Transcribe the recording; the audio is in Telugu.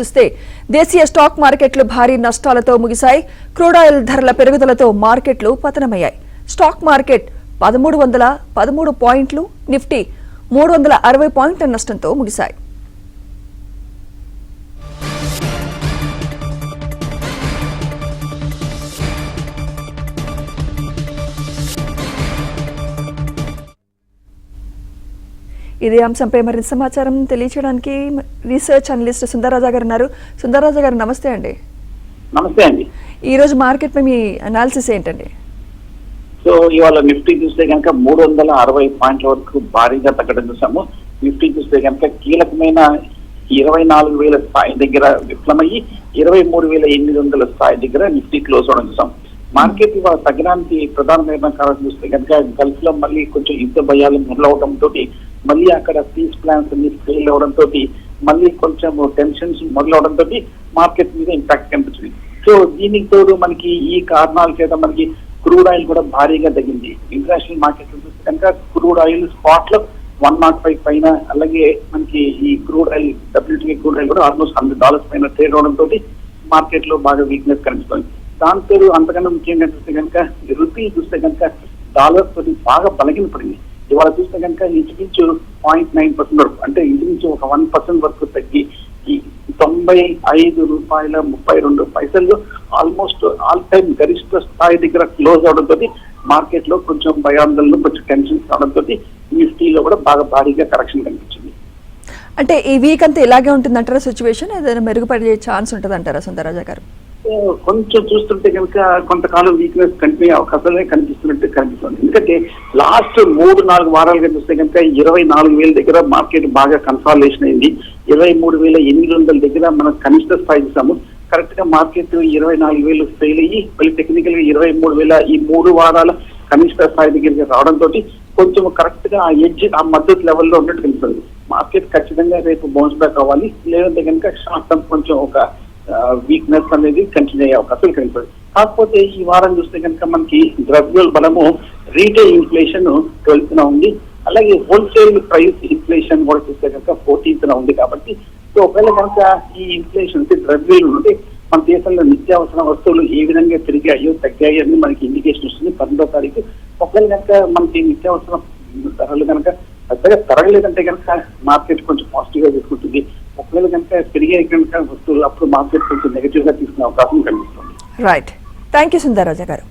చూస్తే దేశీయ స్టాక్ మార్కెట్లు భారీ నష్టాలతో ముగిశాయి. క్రూడ్ ఆయిల్ ధరల పెరుగుదలతో మార్కెట్లు పతనమయ్యాయి. స్టాక్ మార్కెట్ 1313 పాయింట్లు, నిఫ్టీ 360 పాయింట్ల నష్టంతో ముగిశాయి. ఇదే అంశంపై మరింత సమాచారం తెలియచేయడానికి రీసెర్చ్ అనలిస్ట్ సుందరరాజా గారు ఉన్నారు. సుందరరాజా గారు నమస్తే అండి. నమస్తే అండి. ఈ రోజు మార్కెట్ పై మీ అనాలిసిస్ ఏంటండి? సో ఇవాళ నిఫ్టీ చూస్తే కనుక 360 పాయింట్ల వరకు భారీగా తగ్గడం చూసాము. నిఫ్టీ చూస్తే కనుక కీలకమైన 24,000 స్థాయి దగ్గర విఫలమయ్యి 23,800 స్థాయి దగ్గర నిఫ్టీ క్లోజ్ అవడం చూసాం. మార్కెట్ ఇవాళ తగ్గడానికి ప్రధానమైన కారణం చూస్తే కనుక గల్ఫ్ లో మళ్ళీ కొంచెం యుద్ధ భయాలు మొదలవడంతో మళ్ళీ అక్కడ పీస్ ప్లాన్స్ అన్ని ఫెయిల్ అవడంతో మళ్ళీ కొంచెం టెన్షన్స్ మొదలవడంతో మార్కెట్ మీద ఇంపాక్ట్ కనిపించింది. సో దీనికి తోడు మనకి ఈ కారణాల చేత మనకి క్రూడ్ ఆయిల్ కూడా భారీగా తగ్గింది. ఇంటర్నేషనల్ మార్కెట్ చూస్తే కనుక క్రూడ్ ఆయిల్ స్పాట్ లో 105 పైన, అలాగే మనకి ఈ crude oil WTI crude oil కూడా ఆల్మోస్ట్ $100 పైన ట్రేడ్ అవడంతో మార్కెట్ లో బాగా వీక్నెస్ కనిపిస్తుంది. దాంతో అంతకన్నా ముఖ్యంగా చూస్తే కనుక రూపీ చూస్తే కనుక డాలర్ తోటి బాగా బలహీనపడింది. ఇవాళ చూస్తే కనుక ఇంచుమించు 0.9% వరకు, అంటే ఇంచుమించు ఒక 1% వరకు తగ్గి ఈ $95.32 ఆల్మోస్ట్ ఆల్ టైమ్ గరిష్ట స్థాయి దగ్గర క్లోజ్ అవడంతో మార్కెట్ లో కొంచెం భయాందోళనలు, కొంచెం టెన్షన్స్ అవడంతో నిఫ్టీలో కూడా బాగా భారీగా కరెక్షన్ కనిపించింది. అంటే ఈ వీక్ అంతా ఇలాగే ఉంటుందంటారా సిచ్యువేషన్? ఏదైనా మెరుగుపడే ఛాన్స్ ఉంటుందంటారా సుందరరాజా గారు? కొంచెం చూస్తుంటే కనుక కొంతకాలం వీక్నెస్ కంటిన్యూ అవకాశాలే కనిపిస్తున్నట్టు కనిపిస్తుంది. ఎందుకంటే లాస్ట్ 3-4 వారాలుగా చూస్తే కనుక 24,000 దగ్గర మార్కెట్ బాగా కన్సాలిడేషన్ అయింది. 23,800 దగ్గర మనం కనిష్ట స్థాయి చూసాము. కరెక్ట్ గా మార్కెట్ 24,000 ఫెయిల్ అయ్యి మళ్ళీ టెక్నికల్ గా 23,000 ఈ 3 వారాల కనిష్ట స్థాయి దగ్గరికి రావడంతో కొంచెం కరెక్ట్ గా ఆ ఎడ్జ్, ఆ మద్దతు లెవెల్లో ఉన్నట్టు కనిపిస్తుంది. మార్కెట్ ఖచ్చితంగా రేపు బౌన్స్ బ్యాక్ అవ్వాలి, లేదంటే కనుక షార్ట్ టర్మ్ కొంచెం ఒక వీక్నెస్ అనేది కంటిన్యూ అయ్యే అవకాశం కనిపిస్తుంది. కాకపోతే ఈ వారం చూస్తే కనుక మనకి ద్రవ్యోల్ బలము, రీటైల్ ఇన్ఫ్లేషన్ 12th ఉంది, అలాగే హోల్సేల్ ప్రైస్ ఇన్ఫ్లేషన్ కూడా చూస్తే కనుక 14th ఉంది. కాబట్టి సో ఒకవేళ కనుక ఈ ఇన్ఫ్లేషన్ ద్రవ్యోల్ ఉంటే మన దేశంలో నిత్యావసర వస్తువులు ఏ విధంగా పెరిగాయో తగ్గాయో అని మనకి ఇండికేషన్ వస్తుంది 12వ తారీఖు. ఒకవేళ కనుక మనకి నిత్యావసర ధరలు కనుక పెద్దగా తరగలేదంటే కనుక మార్కెట్ కొంచెం పాజిటివ్ గా తీసుకుంటుంది. ఒకవేళ కనుక పెరిగే కనుక వస్తువులు అప్పుడు మార్కెట్ కొంచెం నెగిటివ్ గా తీసుకునే అవకాశం కనిపిస్తుంది. రైట్, థ్యాంక్ యూ సుందరరాజా గారు.